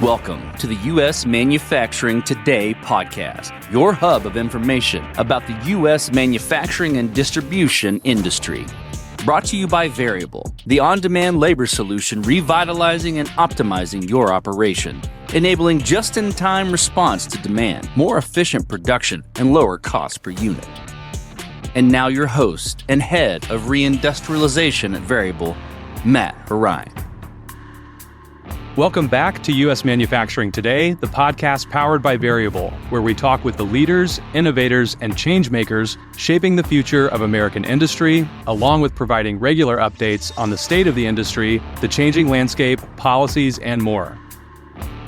Welcome to the U.S. Manufacturing Today podcast, your hub of information about the U.S. manufacturing and distribution industry. Brought to you by Variable, the on-demand labor solution revitalizing and optimizing your operation, enabling just-in-time response to demand, more efficient production, and lower cost per unit. And now your host and head of reindustrialization at Variable, Matt Harine. Welcome back to U.S. Manufacturing Today, the podcast powered by Variable, where we talk with the leaders, innovators, and changemakers shaping the future of American industry, along with providing regular updates on the state of the industry, the changing landscape, policies, and more.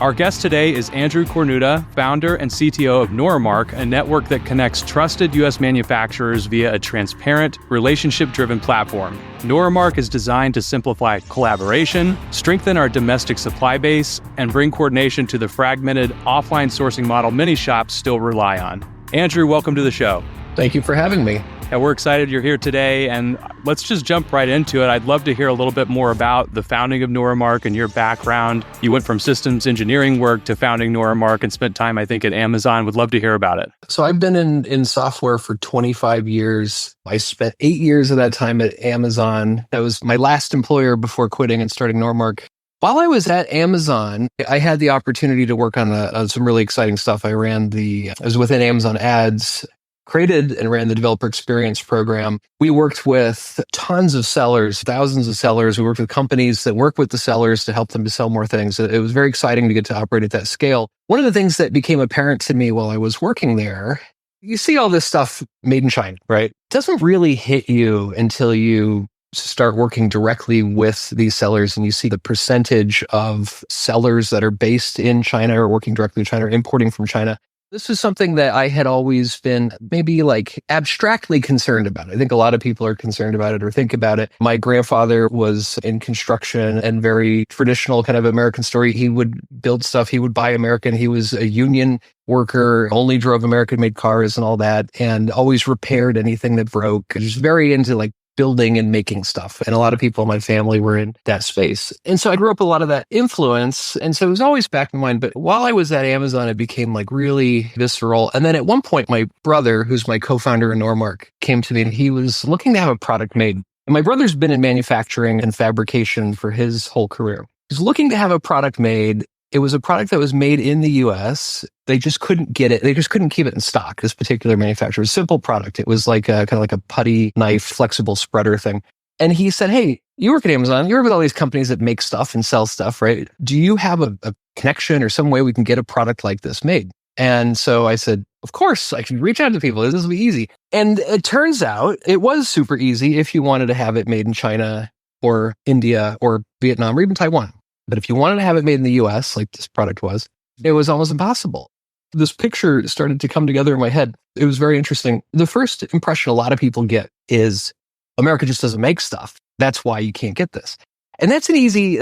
Our guest today is Andrew Kornuta, founder and CTO of Noramark, a network that connects trusted U.S. manufacturers via a transparent, relationship-driven platform. Noramark is designed to simplify collaboration, strengthen our domestic supply base, and bring coordination to the fragmented offline sourcing model many shops still rely on. Andrew, welcome to the show. Thank you for having me. And we're excited you're here today, and let's just jump right into it. I'd love to hear a little bit more about the founding of Noramark and your background. You went from systems engineering work to founding Noramark and spent time, I think, at Amazon. Would love to hear about it. So I've been in software for 25 years. I spent 8 years of that time at Amazon. That was my last employer before quitting and starting Noramark. While I was at Amazon, I had the opportunity to work on some really exciting stuff. I was within Amazon Ads, created and ran the developer experience program. We worked with tons of sellers, thousands of sellers. We worked with companies that work with the sellers to help them to sell more things. It was very exciting to get to operate at that scale. One of the things that became apparent to me while I was working there, you see all this stuff made in China, right? It doesn't really hit you until you start working directly with these sellers and you see the percentage of sellers that are based in China or working directly in China or importing from China. This was something that I had always been maybe like abstractly concerned about. I think a lot of people are concerned about it or think about it. My grandfather was in construction and very traditional kind of American story. He would build stuff. He would buy American. He was a union worker, only drove American-made cars and all that, and always repaired anything that broke. Just very into like building and making stuff. And a lot of people in my family were in that space. And so I grew up with a lot of that influence. And so it was always back in mind. But while I was at Amazon, it became like really visceral. And then at one point, my brother, who's my co-founder in Noramark, came to me and he was looking to have a product made. And my brother's been in manufacturing and fabrication for his whole career. He's looking to have a product made. It was a product that was made in the U.S. They just couldn't get it. They just couldn't keep it in stock, this particular manufacturer. It was a simple product. It was like kind of like a putty knife, flexible spreader thing. And he said, hey, you work at Amazon. You work with all these companies that make stuff and sell stuff, right? Do you have a connection or some way we can get a product like this made? And so I said, of course, I can reach out to people. This will be easy. And it turns out it was super easy if you wanted to have it made in China or India or Vietnam or even Taiwan. But if you wanted to have it made in the US, like this product was, it was almost impossible. This picture started to come together in my head. It was very interesting. The first impression a lot of people get is America just doesn't make stuff. That's why you can't get this. And that's an easy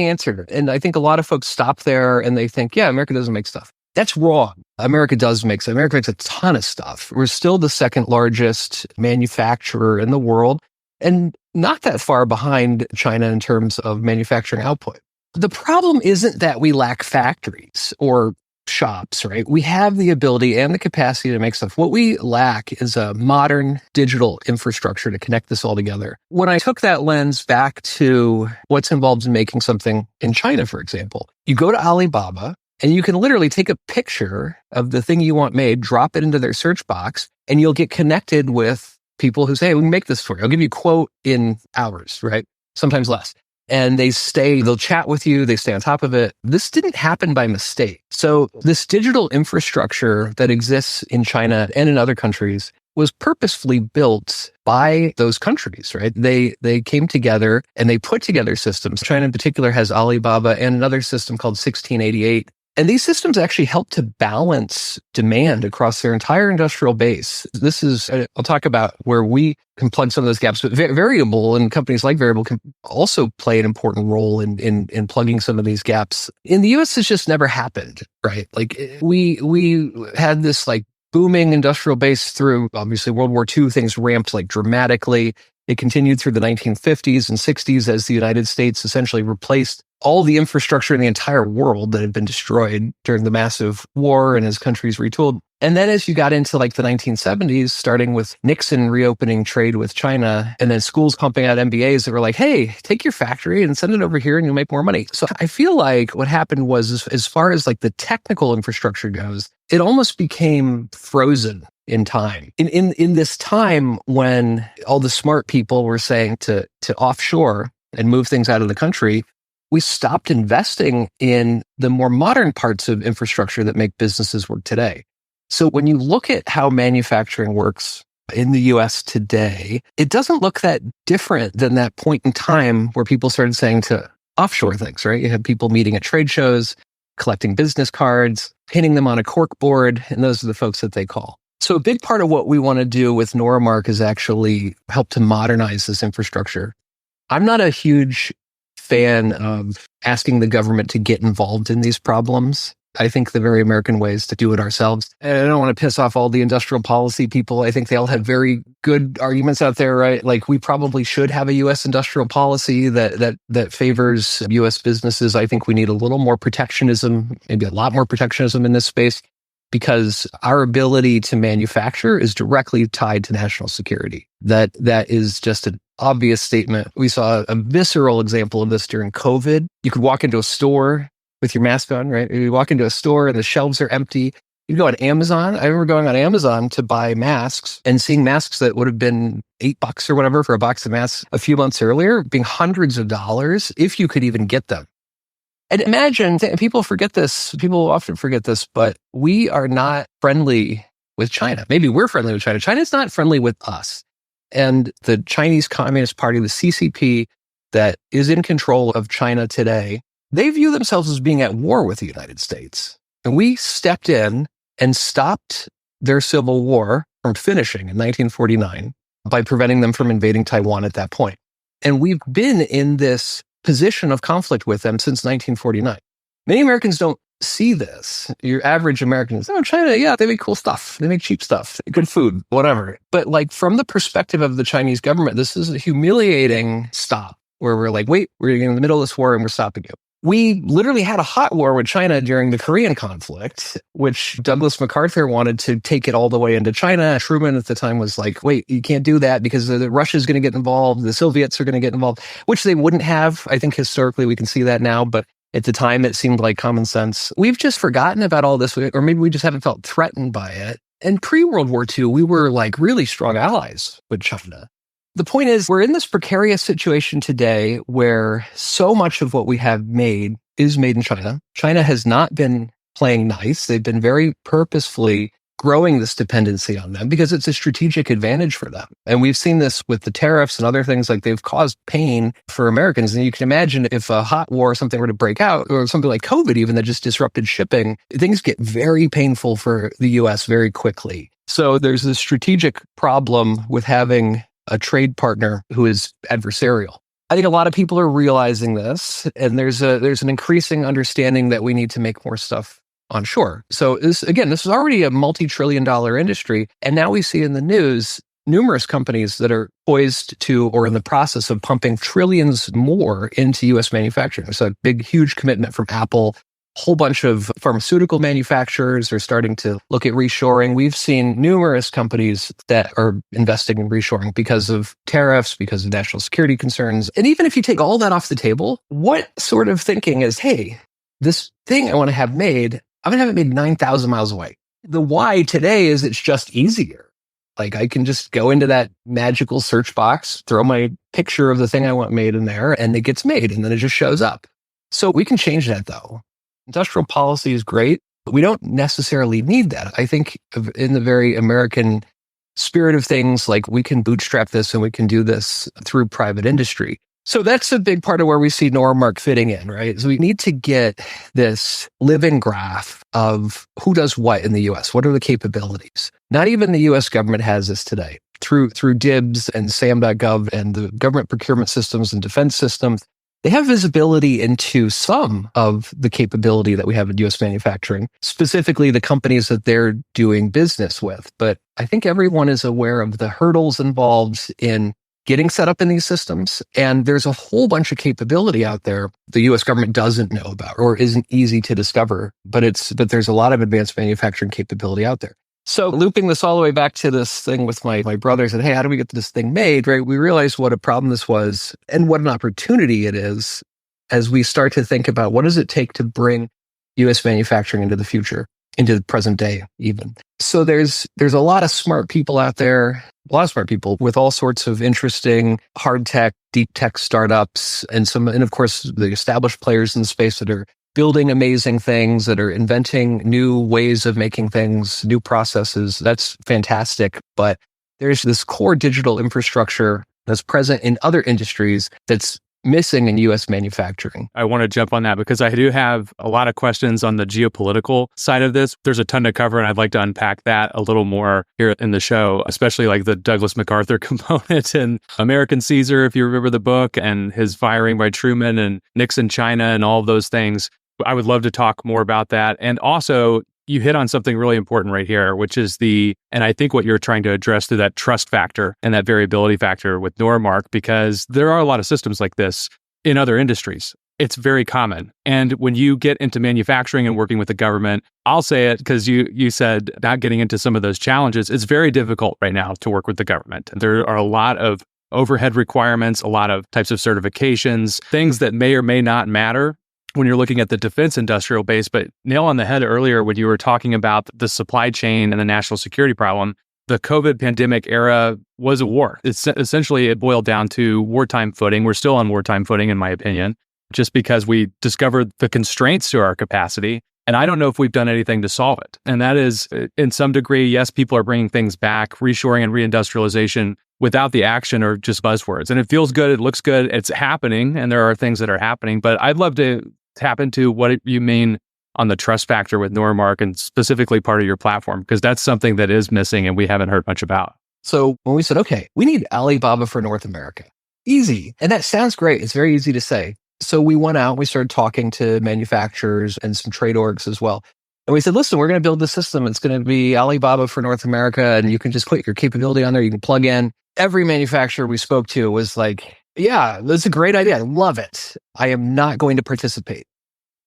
answer. And I think a lot of folks stop there and they think, yeah, America doesn't make stuff. That's wrong. America does make stuff. America makes a ton of stuff. We're still the second largest manufacturer in the world and not that far behind China in terms of manufacturing output. The problem isn't that we lack factories or shops, right? We have the ability and the capacity to make stuff. What we lack is a modern digital infrastructure to connect this all together. When I took that lens back to what's involved in making something in China, for example, you go to Alibaba and you can literally take a picture of the thing you want made, drop it into their search box, and you'll get connected with people who say, hey, we can make this for you. I'll give you a quote in hours, right? Sometimes less. And they'll chat with you, they stay on top of it. This didn't happen by mistake. So this digital infrastructure that exists in China and in other countries was purposefully built by those countries, right? They came together and they put together systems. China in particular has Alibaba and another system called 1688. And these systems actually help to balance demand across their entire industrial base. This is, I'll talk about where we can plug some of those gaps, but Variable and companies like Variable can also play an important role in plugging some of these gaps. In the US, this just never happened, right? Like we had this like booming industrial base through obviously World War II, things ramped like dramatically. It continued through the 1950s and 60s as the United States essentially replaced all the infrastructure in the entire world that had been destroyed during the massive war and as countries retooled. And then as you got into like the 1970s, starting with Nixon reopening trade with China, and then schools pumping out MBAs that were like, hey, take your factory and send it over here and you'll make more money. So I feel like what happened was, as far as like the technical infrastructure goes, it almost became frozen in time. In this time when all the smart people were saying to offshore and move things out of the country, we stopped investing in the more modern parts of infrastructure that make businesses work today. So when you look at how manufacturing works in the US today, it doesn't look that different than that point in time where people started saying to offshore things, right? You have people meeting at trade shows, collecting business cards, pinning them on a cork board, and those are the folks that they call. So a big part of what we want to do with Noramark is actually help to modernize this infrastructure. I'm not a huge fan of asking the government to get involved in these problems. I think the very American way is to do it ourselves. And I don't want to piss off all the industrial policy people. I think they all have very good arguments out there, right? Like we probably should have a U.S. industrial policy that favors U.S. businesses. I think we need a little more protectionism, maybe a lot more protectionism in this space, because our ability to manufacture is directly tied to national security. That is just an obvious statement. We saw a visceral example of this during COVID. You could walk into a store with your mask on, right? You walk into a store and the shelves are empty. You go on Amazon. I remember going on Amazon to buy masks and seeing masks that would have been $8 or whatever for a box of masks a few months earlier, being hundreds of dollars if you could even get them. And imagine, people forget this, people often forget this, but we are not friendly with China. Maybe we're friendly with China. China's not friendly with us. And the Chinese Communist Party, the CCP, that is in control of China today, they view themselves as being at war with the United States. And we stepped in and stopped their civil war from finishing in 1949 by preventing them from invading Taiwan at that point. And we've been in this position of conflict with them since 1949. Many Americans don't see this. Your average American is, oh, China, yeah, they make cool stuff. They make cheap stuff, good food, whatever. But like from the perspective of the Chinese government, this is a humiliating stop where we're like, wait, we're in the middle of this war and we're stopping you. We literally had a hot war with China during the Korean conflict, which Douglas MacArthur wanted to take it all the way into China. Truman at the time was like, wait, you can't do that because Russia's going to get involved. The Soviets are going to get involved, which they wouldn't have. I think historically we can see that now, but at the time it seemed like common sense. We've just forgotten about all this, or maybe we just haven't felt threatened by it. And pre-World War II, we were like really strong allies with China. The point is, we're in this precarious situation today where so much of what we have made is made in China. China has not been playing nice. They've been very purposefully growing this dependency on them because it's a strategic advantage for them. And we've seen this with the tariffs and other things, like they've caused pain for Americans. And you can imagine if a hot war or something were to break out, or something like COVID even that just disrupted shipping, things get very painful for the US very quickly. So there's this strategic problem with having a trade partner who is adversarial. I think a lot of people are realizing this, and there's an increasing understanding that we need to make more stuff onshore. So this is already a multi-trillion-dollar industry, and now we see in the news numerous companies that are poised to or in the process of pumping trillions more into U.S. manufacturing. So a big, huge commitment from Apple. Whole bunch of pharmaceutical manufacturers are starting to look at reshoring. We've seen numerous companies that are investing in reshoring because of tariffs, because of national security concerns. And even if you take all that off the table, what sort of thinking is, hey, this thing I want to have made, I'm going to have it made 9,000 miles away. The why today is it's just easier. Like I can just go into that magical search box, throw my picture of the thing I want made in there, and it gets made, and then it just shows up. So we can change that though. Industrial policy is great, but we don't necessarily need that. I think in the very American spirit of things, like we can bootstrap this and we can do this through private industry. So that's a big part of where we see Noramark fitting in, right? So we need to get this living graph of who does what in the US. What are the capabilities? Not even the US government has this today. Through DIBS and SAM.gov and the government procurement systems and defense systems, they have visibility into some of the capability that we have in U.S. manufacturing, specifically the companies that they're doing business with. But I think everyone is aware of the hurdles involved in getting set up in these systems. And there's a whole bunch of capability out there the US government doesn't know about or isn't easy to discover, but there's a lot of advanced manufacturing capability out there. So looping this all the way back to this thing with my brother said, hey, how do we get this thing made, right? We realized what a problem this was and what an opportunity it is as we start to think about what does it take to bring US manufacturing into the future, into the present day even. So there's a lot of smart people out there, a lot of smart people with all sorts of interesting hard tech, deep tech startups, and of course the established players in the space that are building amazing things, that are inventing new ways of making things, new processes. That's fantastic. But there's this core digital infrastructure that's present in other industries that's missing in U.S. manufacturing. I want to jump on that because I do have a lot of questions on the geopolitical side of this. There's a ton to cover, and I'd like to unpack that a little more here in the show, especially like the Douglas MacArthur component and American Caesar, if you remember the book, and his firing by Truman and Nixon China and all of those things. I would love to talk more about that. And also, you hit on something really important right here, which is and I think what you're trying to address through that trust factor and that variability factor with Noramark, because there are a lot of systems like this in other industries. It's very common. And when you get into manufacturing and working with the government, I'll say it because you said not getting into some of those challenges, it's very difficult right now to work with the government. There are a lot of overhead requirements, a lot of types of certifications, things that may or may not matter when you're looking at the defense industrial base. But nail on the head earlier when you were talking about the supply chain and the national security problem, the COVID pandemic era was a war. Essentially, it boiled down to wartime footing. We're still on wartime footing, in my opinion, just because we discovered the constraints to our capacity. And I don't know if we've done anything to solve it. And that is, in some degree, yes, people are bringing things back, reshoring and reindustrialization without the action or just buzzwords. And it feels good. It looks good. It's happening. And there are things that are happening. But I'd love to tap into what you mean on the trust factor with Noramark and specifically part of your platform, because that's something that is missing and we haven't heard much about. So when we said, okay, we need Alibaba for North America, easy. And that sounds great. It's very easy to say. So we went out, we started talking to manufacturers and some trade orgs as well. And we said, listen, we're going to build the system. It's going to be Alibaba for North America. And you can just put your capability on there. You can plug in. Every manufacturer we spoke to was like, yeah, that's a great idea. I love it. I am not going to participate.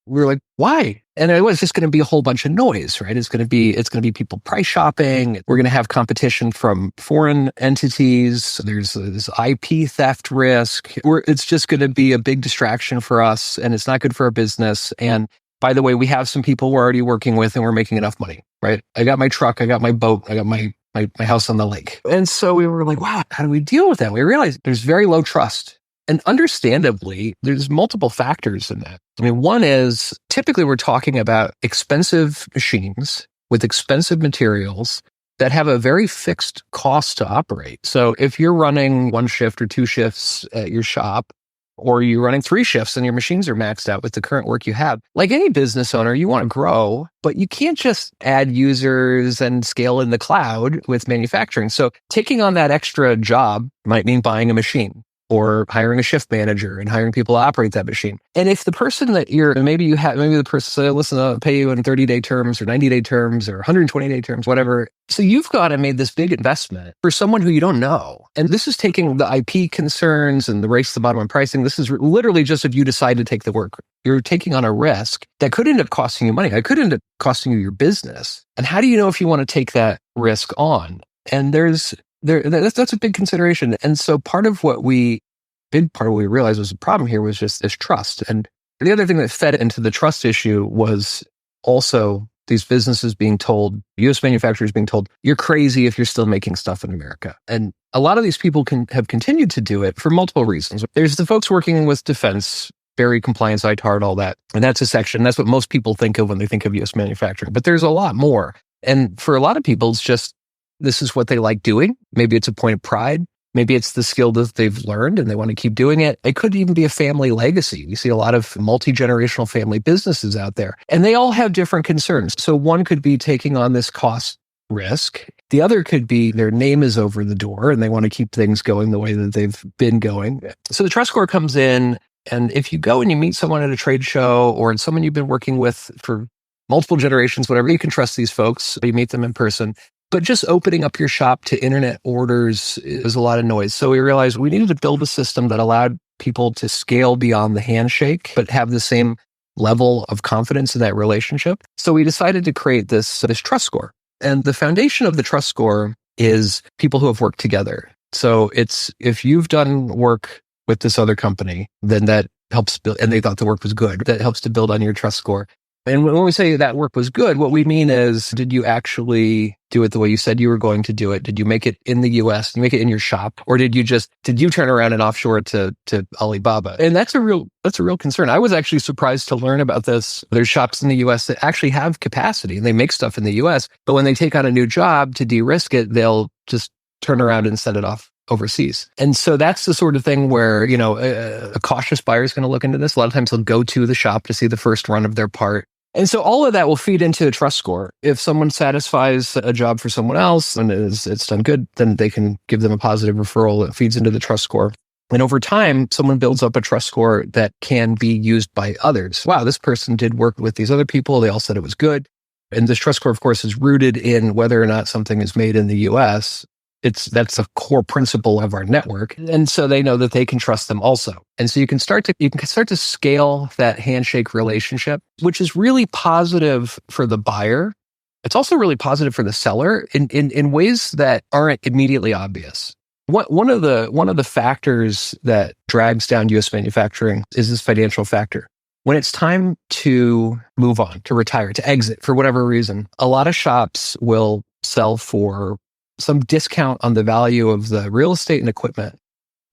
We were like, why? And it was just going to be a whole bunch of noise, right? It's going to be people price shopping. We're going to have competition from foreign entities. There's this IP theft risk. It's just going to be a big distraction for us, and it's not good for our business. And by the way, we have some people we're already working with, and we're making enough money, right? I got my truck, I got my boat, I got my house on the lake. And so we were like, wow, how do we deal with that? We realized there's very low trust. And understandably, there's multiple factors in that. I mean, one is typically we're talking about expensive machines with expensive materials that have a very fixed cost to operate. So if you're running one shift or two shifts at your shop, or you're running 3 shifts and your machines are maxed out with the current work you have, like any business owner, you want to grow, but you can't just add users and scale in the cloud with manufacturing. So taking on that extra job might mean buying a machine, or hiring a shift manager and hiring people to operate that machine. And if the person that maybe the person said, listen, I'll pay you in 30-day terms or 90-day terms or 120-day terms, whatever. So you've got to make this big investment for someone who you don't know. And this is taking the IP concerns and the race to the bottom on pricing. This is literally just if you decide to take the work. You're taking on a risk that could end up costing you money. It could end up costing you your business. And how do you know if you want to take that risk on? And that's a big consideration. And so part of what we realized was the problem here was just this trust. And the other thing that fed into the trust issue was also these businesses being told, U.S. manufacturers being told, you're crazy if you're still making stuff in America. And a lot of these people have continued to do it for multiple reasons. There's the folks working with defense, very compliance, ITAR, all that. And that's a section. That's what most people think of when they think of U.S. manufacturing. But there's a lot more. And for a lot of people, it's just, this is what they like doing. Maybe it's a point of pride. Maybe it's the skill that they've learned and they want to keep doing it. It could even be a family legacy. We see a lot of multi-generational family businesses out there, and they all have different concerns. So one could be taking on this cost risk. The other could be their name is over the door and they want to keep things going the way that they've been going. So the trust score comes in, and if you go and you meet someone at a trade show or someone you've been working with for multiple generations, whatever, you can trust these folks. You meet them in person. But just opening up your shop to internet orders is a lot of noise. So we realized we needed to build a system that allowed people to scale beyond the handshake, but have the same level of confidence in that relationship. So we decided to create this trust score. And the foundation of the trust score is people who have worked together. So it's if you've done work with this other company, then that helps build, and they thought the work was good, that helps to build on your trust score. And when we say that work was good, what we mean is, did you actually do it the way you said you were going to do it? Did you make it in the U.S.? Did you make it in your shop? Or did you turn around and offshore it to Alibaba? And that's a real concern. I was actually surprised to learn about this. There's shops in the U.S. that actually have capacity and they make stuff in the U.S., but when they take on a new job to de-risk it, they'll just turn around and send it off overseas. And so that's the sort of thing where, a cautious buyer is going to look into this. A lot of times they'll go to the shop to see the first run of their part. And so all of that will feed into a trust score. If someone satisfies a job for someone else and it's done good, then they can give them a positive referral. It feeds into the trust score. And over time, someone builds up a trust score that can be used by others. Wow, this person did work with these other people. They all said it was good. And this trust score, of course, is rooted in whether or not something is made in the U.S. That's a core principle of our network. And so they know that they can trust them also. And so you can start to scale that handshake relationship, which is really positive for the buyer. It's also really positive for the seller in ways that aren't immediately obvious. One of the factors that drags down U.S. manufacturing is this financial factor. When it's time to move on, to retire, to exit for whatever reason, a lot of shops will sell for some discount on the value of the real estate and equipment.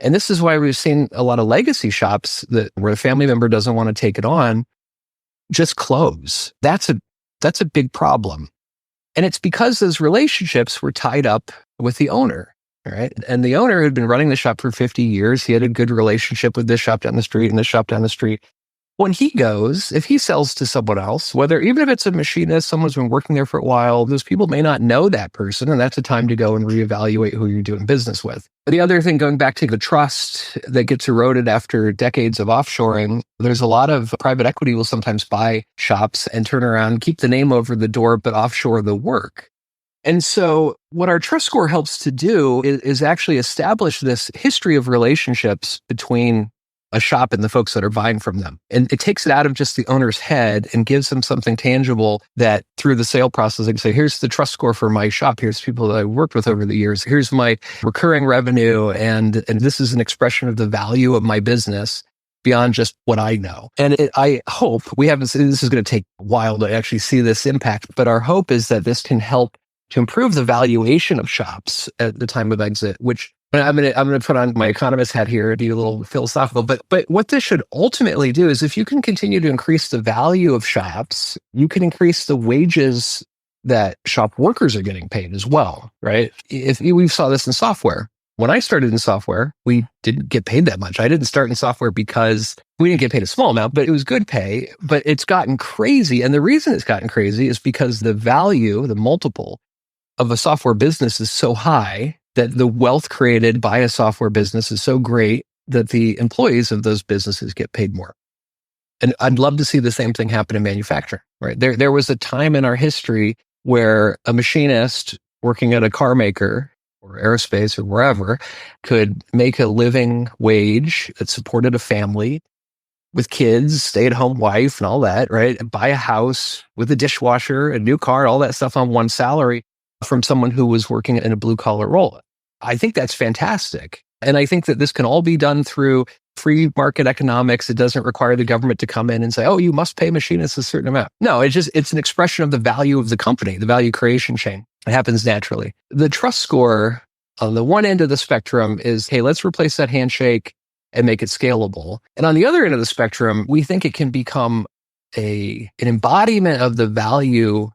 And this is why we've seen a lot of legacy shops where a family member doesn't want to take it on, just close. That's a big problem. And it's because those relationships were tied up with the owner, right? And the owner had been running the shop for 50 years. He had a good relationship with this shop down the street and this shop down the street. When he goes, if he sells to someone else, even if it's a machinist, someone's been working there for a while, those people may not know that person, and that's a time to go and reevaluate who you're doing business with. The other thing, going back to the trust that gets eroded after decades of offshoring, there's a lot of private equity will sometimes buy shops and turn around, keep the name over the door, but offshore the work. And so what our trust score helps to do is actually establish this history of relationships between a shop and the folks that are buying from them. And it takes it out of just the owner's head and gives them something tangible that through the sale process, they can say, here's the trust score for my shop. Here's people that I've worked with over the years. Here's my recurring revenue. And this is an expression of the value of my business beyond just what I know. And I hope this is going to take a while to actually see this impact, but our hope is that this can help to improve the valuation of shops at the time of exit, which I'm going to put on my economist hat here and be a little philosophical, but what this should ultimately do is if you can continue to increase the value of shops, you can increase the wages that shop workers are getting paid as well, right? If we saw this in software. When I started in software, we didn't get paid that much. I didn't start in software because we didn't get paid a small amount, but it was good pay, but it's gotten crazy. And the reason it's gotten crazy is because the value, the multiple of a software business is so high that the wealth created by a software business is so great that the employees of those businesses get paid more. And I'd love to see the same thing happen in manufacturing, right? There was a time in our history where a machinist working at a car maker or aerospace or wherever could make a living wage that supported a family with kids, stay-at-home wife and all that, right? And buy a house with a dishwasher, a new car, all that stuff on one salary from someone who was working in a blue-collar role. I think that's fantastic. And I think that this can all be done through free market economics. It doesn't require the government to come in and say, oh, you must pay machinists a certain amount. No, it's an expression of the value of the company, the value creation chain. It happens naturally. The trust score on the one end of the spectrum is, hey, let's replace that handshake and make it scalable. And on the other end of the spectrum, we think it can become an embodiment of the value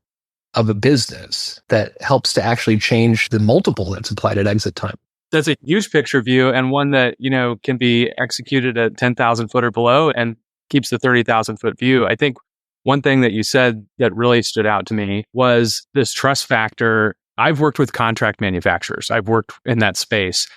of a business that helps to actually change the multiple that's applied at exit time. That's a huge picture view and one that, can be executed at 10,000 foot or below and keeps the 30,000 foot view. I think one thing that you said that really stood out to me was this trust factor. I've worked with contract manufacturers. I've worked in that space.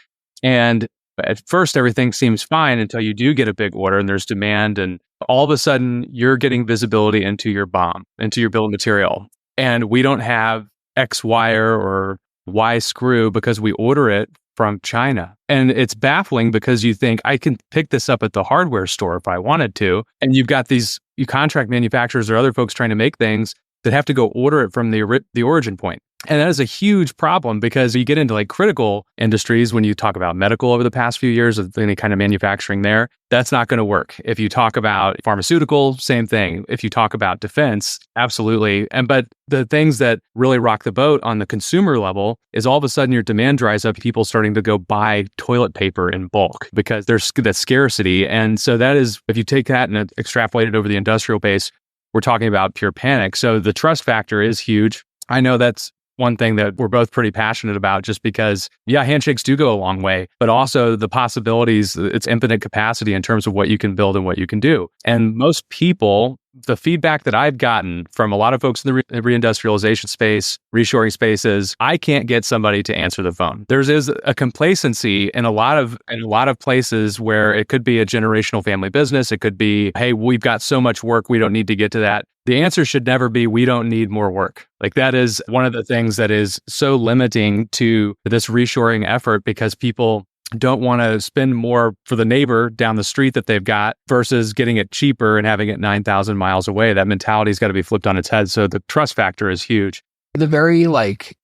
And at first, everything seems fine until you do get a big order and there's demand. And all of a sudden, you're getting visibility into your BOM, into your bill of material. And we don't have X wire or Y screw because we order it from China. And it's baffling because you think I can pick this up at the hardware store if I wanted to. And you've got these contract manufacturers or other folks trying to make things that have to go order it from the origin point. And that is a huge problem because you get into like critical industries when you talk about medical over the past few years of any kind of manufacturing there, that's not going to work. If you talk about pharmaceutical, same thing. If you talk about defense, absolutely. But the things that really rock the boat on the consumer level is all of a sudden your demand dries up, people starting to go buy toilet paper in bulk because there's that scarcity. And so that is, if you take that and extrapolate it over the industrial base, we're talking about pure panic. So the trust factor is huge. I know that's one thing that we're both pretty passionate about just because, handshakes do go a long way, but also the possibilities, it's infinite capacity in terms of what you can build and what you can do. And most people, the feedback that I've gotten from a lot of folks in the reindustrialization space, reshoring spaces, I can't get somebody to answer the phone. There is a complacency in a lot of places where it could be a generational family business. It could be, hey, we've got so much work, we don't need to get to that. The answer should never be, we don't need more work. Like that is one of the things that is so limiting to this reshoring effort because people don't want to spend more for the neighbor down the street that they've got versus getting it cheaper and having it 9,000 miles away. That mentality's got to be flipped on its head. So the trust factor is huge. The very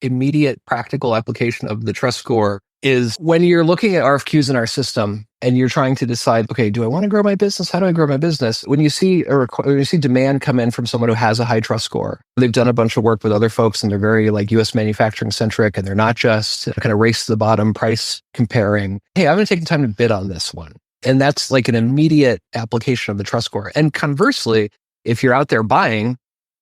immediate practical application of the trust score is when you're looking at RFQs in our system and you're trying to decide, okay, do I want to grow my business? How do I grow my business? When you see demand come in from someone who has a high trust score, they've done a bunch of work with other folks and they're very U.S. manufacturing centric and they're not just kind of race to the bottom price comparing. Hey, I'm going to take the time to bid on this one. And that's like an immediate application of the trust score. And conversely, if you're out there buying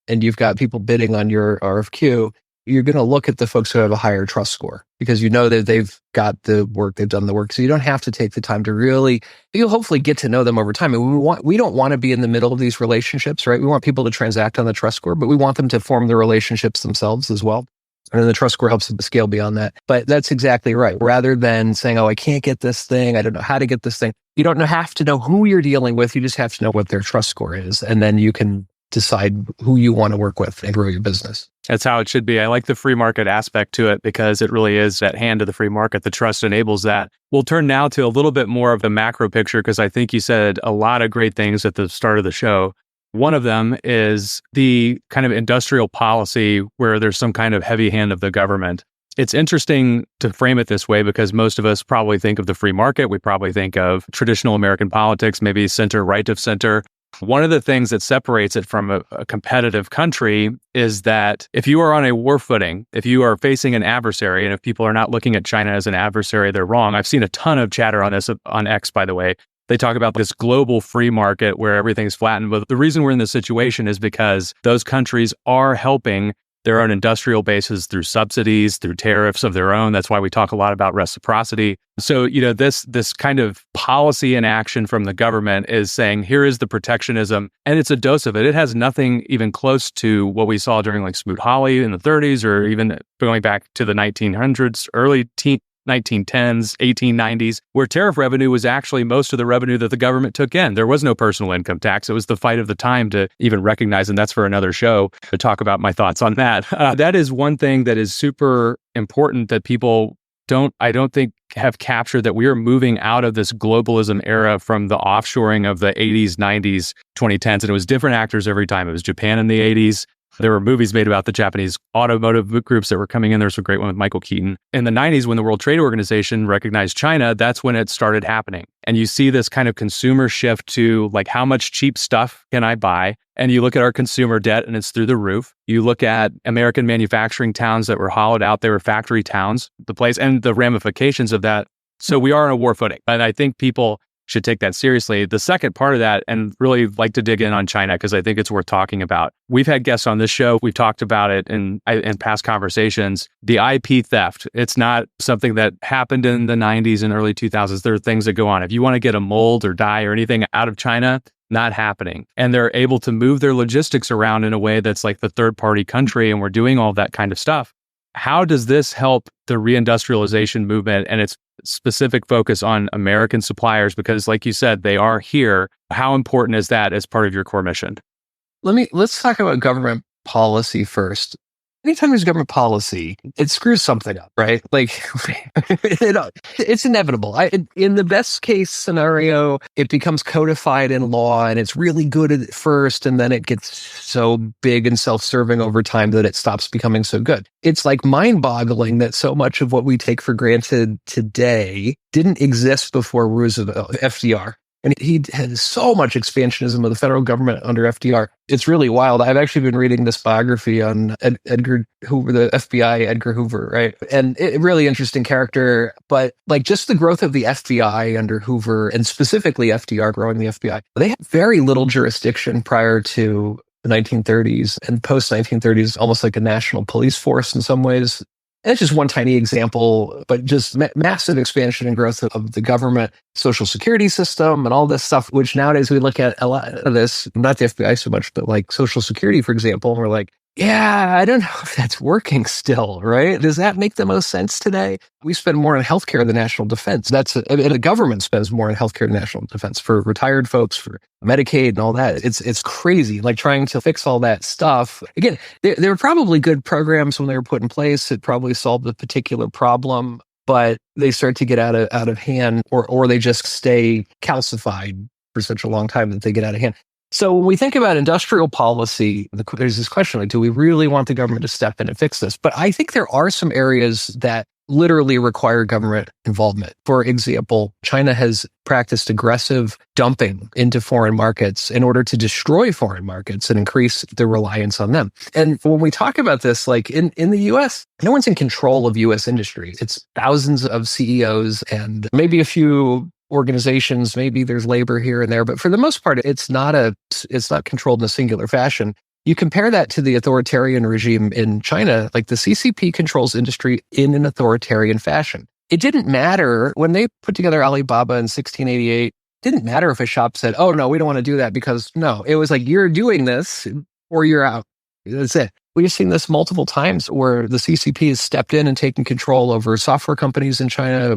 and you've got people bidding on your RFQ, you're going to look at the folks who have a higher trust score because you know that they've got the work, they've done the work. So you don't have to take the time to really, you'll hopefully get to know them over time. And we don't want to be in the middle of these relationships, right? We want people to transact on the trust score, but we want them to form the relationships themselves as well. And then the trust score helps them scale beyond that. But that's exactly right. Rather than saying, oh, I can't get this thing, I don't know how to get this thing. You don't have to know who you're dealing with. You just have to know what their trust score is. And then you can decide who you want to work with and grow your business. That's how it should be. I like the free market aspect to it because it really is that hand of the free market. The trust enables that. We'll turn now to a little bit more of the macro picture because I think you said a lot of great things at the start of the show. One of them is the kind of industrial policy where there's some kind of heavy hand of the government. It's interesting to frame it this way because most of us probably think of the free market. We probably think of traditional American politics, maybe center, right of center. One of the things that separates it from a competitive country is that if you are on a war footing, if you are facing an adversary, and if people are not looking at China as an adversary, they're wrong. I've seen a ton of chatter on this on X, by the way. They talk about this global free market where everything's flattened. But the reason we're in this situation is because those countries are helping their own industrial bases through subsidies, through tariffs of their own. That's why we talk a lot about reciprocity. So, this kind of policy in action from the government is saying, here is the protectionism, and it's a dose of it. It has nothing even close to what we saw during like Smoot-Hawley in the 30s, or even going back to the 1900s, early 1910s, 1890s, where tariff revenue was actually most of the revenue that the government took in. There was no personal income tax. It was the fight of the time to even recognize, and that's for another show to talk about my thoughts on that. That is one thing that is super important that people I don't think have captured, that we are moving out of this globalism era from the offshoring of the 80s, 90s, 2010s. And it was different actors every time. It was Japan in the 80s. There were movies made about the Japanese automotive groups that were coming in. There's a great one with Michael Keaton. In the 90s, when the World Trade Organization recognized China, that's when it started happening. And you see this kind of consumer shift to like, how much cheap stuff can I buy? And you look at our consumer debt and it's through the roof. You look at American manufacturing towns that were hollowed out. They were factory towns, the place and the ramifications of that. So we are on a war footing. And I think people should take that seriously. The second part of that, and really like to dig in on China, because I think it's worth talking about. We've had guests on this show. We've talked about it in past conversations. The IP theft, it's not something that happened in the 90s and early 2000s. There are things that go on. If you want to get a mold or dye or anything out of China, not happening. And they're able to move their logistics around in a way that's like the third party country, and we're doing all that kind of stuff. How does this help the reindustrialization movement and its specific focus on American suppliers? Because like you said, they are here. How important is that as part of your core mission? Let's talk about government policy first. anytime there's government policy, it screws something up, right? Like, it's inevitable. In the best case scenario, it becomes codified in law and it's really good at first, and then it gets so big and self-serving over time that it stops becoming so good. It's like mind-boggling that so much of what we take for granted today didn't exist before Roosevelt, FDR. And he had so much expansionism of the federal government under FDR. It's really wild. I've actually been reading this biography on Edgar Hoover, the FBI Edgar Hoover, right? And really interesting character. But like just the growth of the FBI under Hoover, and specifically FDR growing the FBI, they had very little jurisdiction prior to the 1930s, and post 1930s, almost like a national police force in some ways. And it's just one tiny example, but just massive expansion and growth of the government, social security system, and all this stuff, which nowadays we look at a lot of this, not the FBI so much, but like social security, for example, and we're like, yeah, I don't know if that's working still, right? Does that make the most sense today? We spend more on healthcare than national defense. The government spends more on healthcare than national defense for retired folks, for Medicaid and all that. It's crazy, like trying to fix all that stuff. Again, there were probably good programs when they were put in place. It probably solved a particular problem, but they start to get out of hand, or they just stay calcified for such a long time that they get out of hand. So when we think about industrial policy, there's this question, like, do we really want the government to step in and fix this? But I think there are some areas that literally require government involvement. For example, China has practiced aggressive dumping into foreign markets in order to destroy foreign markets and increase the reliance on them. And when we talk about this, like in the U.S., no one's in control of U.S. industry. It's thousands of CEOs and maybe a few organizations, maybe there's labor here and there, but for the most part, it's not controlled in a singular fashion. You compare that to the authoritarian regime in China, like the CCP controls industry in an authoritarian fashion. It didn't matter when they put together Alibaba in 1688, it didn't matter if a shop said, oh no, we don't want to do that, because no, it was like, you're doing this or you're out. That's it. We've seen this multiple times where the CCP has stepped in and taken control over software companies in China,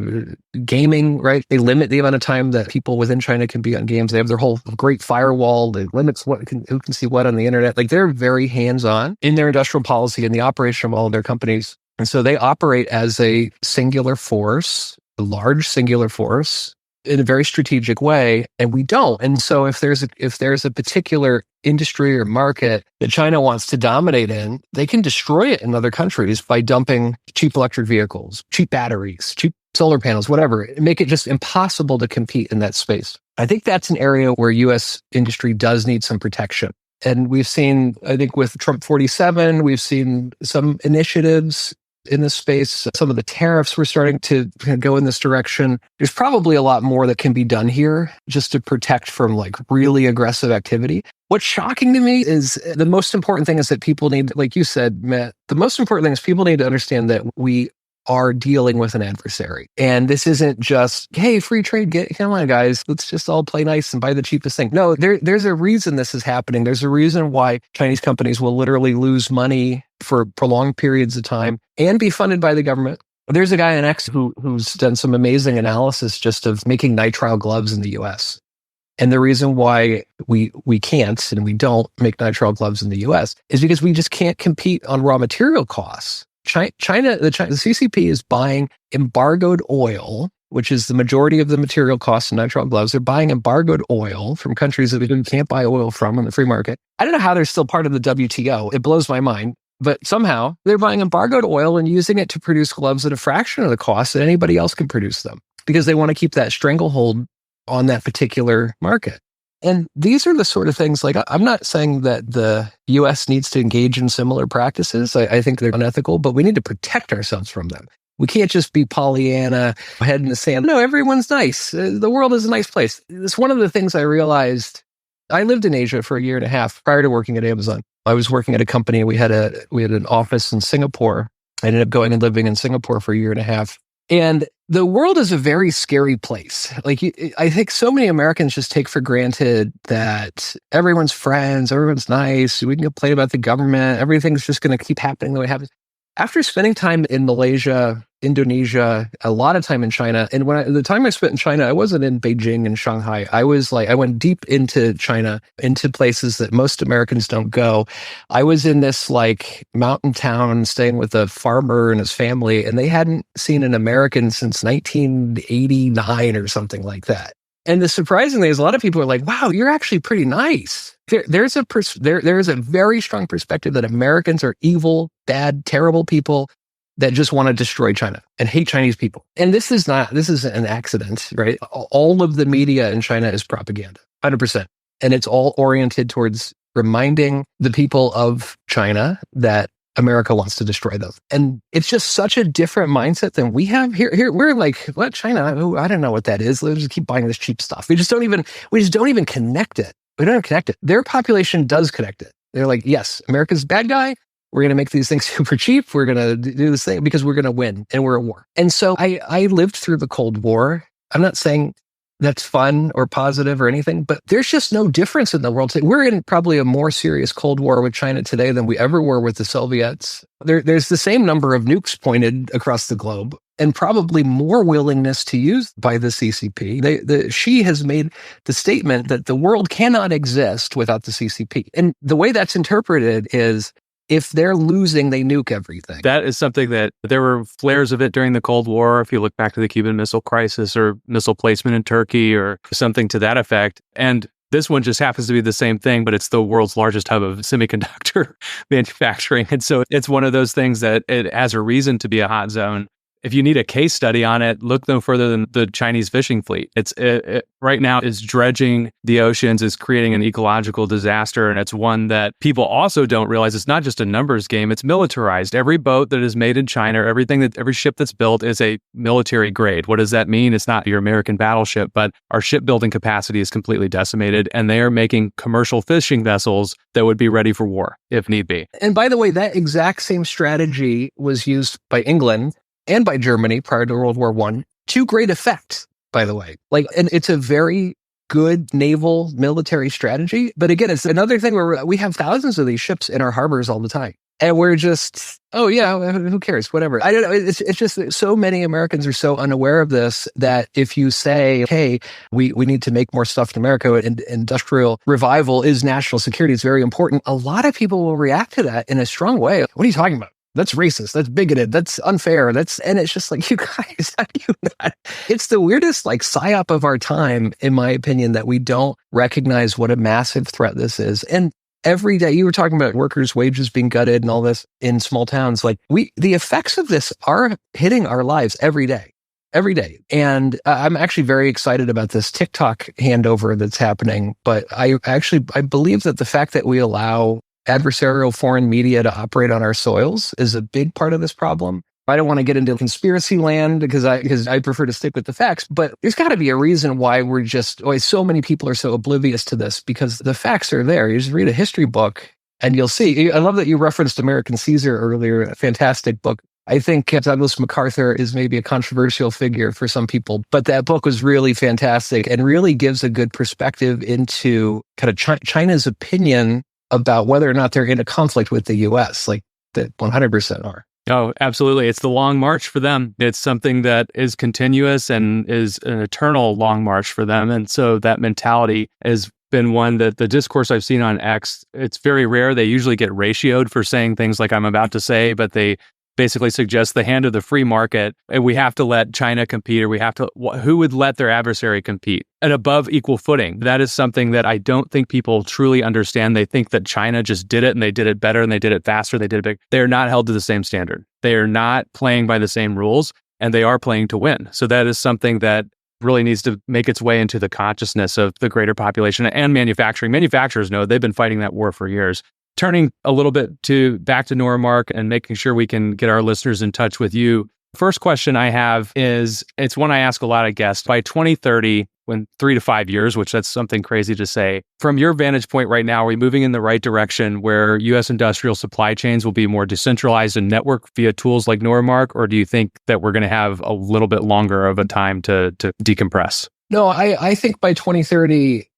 gaming, right? They limit the amount of time that people within China can be on games. They have their whole great firewall that limits who can see what on the internet. Like, they're very hands-on in their industrial policy and the operation of all of their companies. And so they operate as a singular force, a large singular force, in a very strategic way, and we don't. And so if there's a particular industry or market that China wants to dominate in, they can destroy it in other countries by dumping cheap electric vehicles, cheap batteries, cheap solar panels, whatever, make it just impossible to compete in that space. I think that's an area where U.S. industry does need some protection. And we've seen, I think with Trump 47, we've seen some initiatives in this space. Some of the tariffs were starting to go in this direction. There's probably a lot more that can be done here just to protect from like really aggressive activity. What's shocking to me is the most important thing is that people need, like you said, Matt, the most important thing is people need to understand that we are dealing with an adversary. And this isn't just, hey, free trade, come on, guys, let's just all play nice and buy the cheapest thing. No, there's a reason this is happening. There's a reason why Chinese companies will literally lose money for prolonged periods of time and be funded by the government. There's a guy on X who's done some amazing analysis just of making nitrile gloves in the U.S. And the reason why we can't and we don't make nitrile gloves in the U.S. is because we just can't compete on raw material costs. The CCP is buying embargoed oil, which is the majority of the material costs in nitrile gloves. They're buying embargoed oil from countries that we can't buy oil from in the free market. I don't know how they're still part of the WTO. It blows my mind. But somehow they're buying embargoed oil and using it to produce gloves at a fraction of the cost that anybody else can produce them, because they want to keep that stranglehold on that particular market. And these are the sort of things, like, I'm not saying that the U.S. needs to engage in similar practices. I think they're unethical, but we need to protect ourselves from them. We can't just be Pollyanna, head in the sand. No, everyone's nice. The world is a nice place. It's one of the things I realized. I lived in Asia for a year and a half prior to working at Amazon. I was working at a company. We had an office in Singapore. I ended up going and living in Singapore for a year and a half. And the world is a very scary place. Like, I think so many Americans just take for granted that everyone's friends, everyone's nice, we can complain about the government, everything's just going to keep happening the way it happens. After spending time in Malaysia, Indonesia, a lot of time in China. And the time I spent in China, I wasn't in Beijing and Shanghai. I went deep into China, into places that most Americans don't go. I was in this like mountain town staying with a farmer and his family, and they hadn't seen an American since 1989 or something like that. And the surprising thing is a lot of people are like, wow, you're actually pretty nice. There is a very strong perspective that Americans are evil, bad, terrible people that just want to destroy China and hate Chinese people. And this is an accident, right? All of the media in China is propaganda, 100%. And it's all oriented towards reminding the people of China that America wants to destroy them. And it's just such a different mindset than we have here. We're like, what, China? Oh, I don't know what that is. Let's just keep buying this cheap stuff. We just don't even connect it. We don't even connect it. Their population does connect it. They're like, yes, America's a bad guy. We're going to make these things super cheap. We're going to do this thing because we're going to win and we're at war. And so I lived through the Cold War. I'm not saying that's fun or positive or anything, but there's just no difference in the world today. We're in probably a more serious Cold War with China today than we ever were with the Soviets. There's the same number of nukes pointed across the globe and probably more willingness to use by the CCP. Xi has made the statement that the world cannot exist without the CCP. And the way that's interpreted is, if they're losing, they nuke everything. That is something that there were flares of it during the Cold War. If you look back to the Cuban Missile Crisis or missile placement in Turkey or something to that effect. And this one just happens to be the same thing, but it's the world's largest hub of semiconductor manufacturing. And so it's one of those things that it has a reason to be a hot zone. If you need a case study on it, look no further than the Chinese fishing fleet. It right now is dredging the oceans, is creating an ecological disaster. And it's one that people also don't realize it's not just a numbers game, it's militarized. Every boat that is made in China, every ship that's built is a military grade. What does that mean? It's not your American battleship, but our shipbuilding capacity is completely decimated. And they are making commercial fishing vessels that would be ready for war if need be. And by the way, that exact same strategy was used by England and by Germany prior to World War I, to great effect, by the way. And it's a very good naval military strategy. But again, it's another thing where we have thousands of these ships in our harbors all the time. And we're just, oh yeah, who cares? Whatever. I don't know. It's just that so many Americans are so unaware of this that if you say, hey, we need to make more stuff in America and industrial revival is national security, it's very important, a lot of people will react to that in a strong way. What are you talking about? That's racist. That's bigoted. That's unfair. And it's just like, you guys, how do you not? It's the weirdest like psyop of our time, in my opinion, that we don't recognize what a massive threat this is. And every day, you were talking about workers' wages being gutted and all this in small towns. Like the effects of this are hitting our lives every day. Every day. And I'm actually very excited about this TikTok handover that's happening. But I believe that the fact that we allow adversarial foreign media to operate on our soils is a big part of this problem. I don't want to get into conspiracy land because I prefer to stick with the facts, but there's got to be a reason why why so many people are so oblivious to this, because the facts are there. You just read a history book and you'll see. I love that you referenced American Caesar earlier, a fantastic book. I think Douglas MacArthur is maybe a controversial figure for some people, but that book was really fantastic and really gives a good perspective into kind of China's opinion about whether or not they're in a conflict with the U.S., like that 100% are. Oh, absolutely. It's the long march for them. It's something that is continuous and is an eternal long march for them. And so that mentality has been one that the discourse I've seen on X, it's very rare. They usually get ratioed for saying things like I'm about to say, but they basically suggest the hand of the free market, and we have to let China compete, or who would let their adversary compete at above equal footing? That is something that I don't think people truly understand. They think that China just did it and they did it better and they did it faster, they did it big. They are not held to the same standard. They are not playing by the same rules, and they are playing to win. So that is something that really needs to make its way into the consciousness of the greater population and manufacturing. Manufacturers know they've been fighting that war for years. Turning a little bit back to Noramark and making sure we can get our listeners in touch with you. First question I have is, it's one I ask a lot of guests. By 2030, when 3 to 5 years, which that's something crazy to say, from your vantage point right now, are we moving in the right direction where U.S. industrial supply chains will be more decentralized and networked via tools like Noramark? Or do you think that we're going to have a little bit longer of a time to decompress? No, I think by 2030,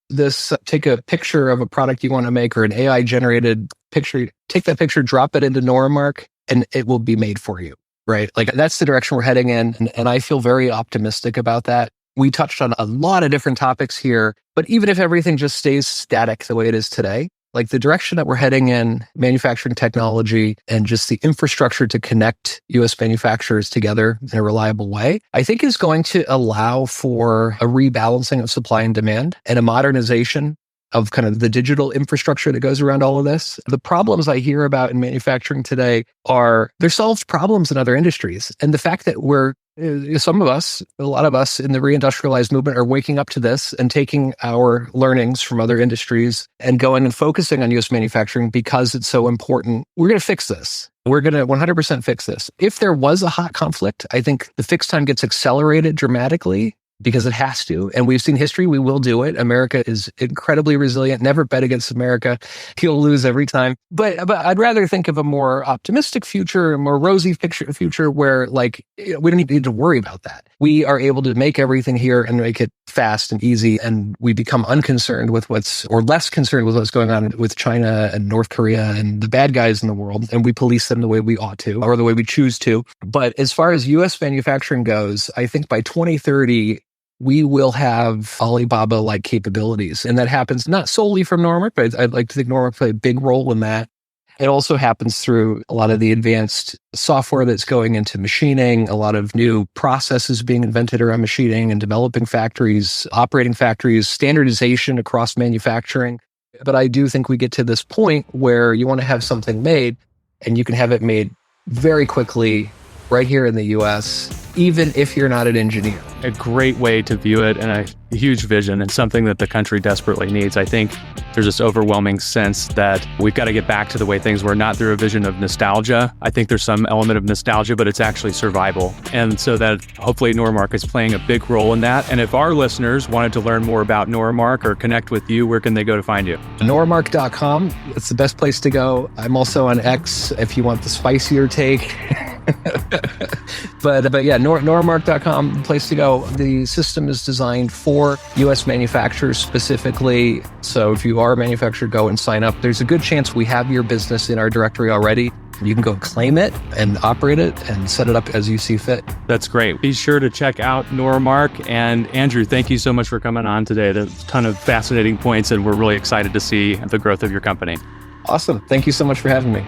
take a picture of a product you want to make or an AI generated picture, take that picture, drop it into Noramark, and it will be made for you. right? Like that's the direction we're heading in. And I feel very optimistic about that. We touched on a lot of different topics here, but even if everything just stays static the way it is today, like the direction that we're heading in manufacturing technology and just the infrastructure to connect US manufacturers together in a reliable way, I think is going to allow for a rebalancing of supply and demand and a modernization of kind of the digital infrastructure that goes around all of this. The problems I hear about in manufacturing today are they're solved problems in other industries. And the fact that some of us, a lot of us in the reindustrialized movement are waking up to this and taking our learnings from other industries and going and focusing on US manufacturing because it's so important. We're going to fix this. We're going to 100% fix this. If there was a hot conflict, I think the fix time gets accelerated dramatically because it has to. And we've seen history. We will do it. America is incredibly resilient. Never bet against America. You'll lose every time. But I'd rather think of a more optimistic future, a more rosy future where like we don't need to worry about that. We are able to make everything here and make it fast and easy. And we become unconcerned with less concerned with what's going on with China and North Korea and the bad guys in the world. And we police them the way we ought to, or the way we choose to. But as far as US manufacturing goes, I think by 2030, we will have Alibaba-like capabilities. And that happens not solely from Noramark, but I'd like to think Noramark played a big role in that. It also happens through a lot of the advanced software that's going into machining, a lot of new processes being invented around machining and developing factories, operating factories, standardization across manufacturing. But I do think we get to this point where you want to have something made and you can have it made very quickly right here in the US, even if you're not an engineer. A great way to view it and a huge vision and something that the country desperately needs. I think there's this overwhelming sense that we've got to get back to the way things were, not through a vision of nostalgia. I think there's some element of nostalgia, but it's actually survival. And so that hopefully Noramark is playing a big role in that. And if our listeners wanted to learn more about Noramark or connect with you, where can they go to find you? Noramark.com. It's the best place to go. I'm also on X if you want the spicier take. But yeah, Noramark.com, the place to go. The system is designed for US manufacturers specifically. So if you are a manufacturer, go and sign up. There's a good chance we have your business in our directory already. You can go claim it and operate it and set it up as you see fit. That's great. Be sure to check out Noramark. And Andrew, thank you so much for coming on today. There's a ton of fascinating points, and we're really excited to see the growth of your company. Awesome. Thank you so much for having me.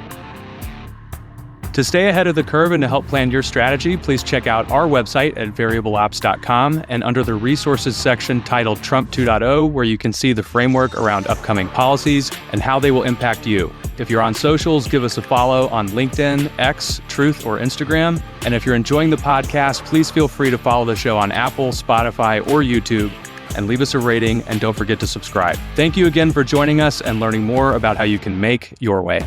To stay ahead of the curve and to help plan your strategy, please check out our website at variableops.com and under the resources section titled Trump 2.0, where you can see the framework around upcoming policies and how they will impact you. If you're on socials, give us a follow on LinkedIn, X, Truth, or Instagram. And if you're enjoying the podcast, please feel free to follow the show on Apple, Spotify, or YouTube and leave us a rating, and don't forget to subscribe. Thank you again for joining us and learning more about how you can make your way.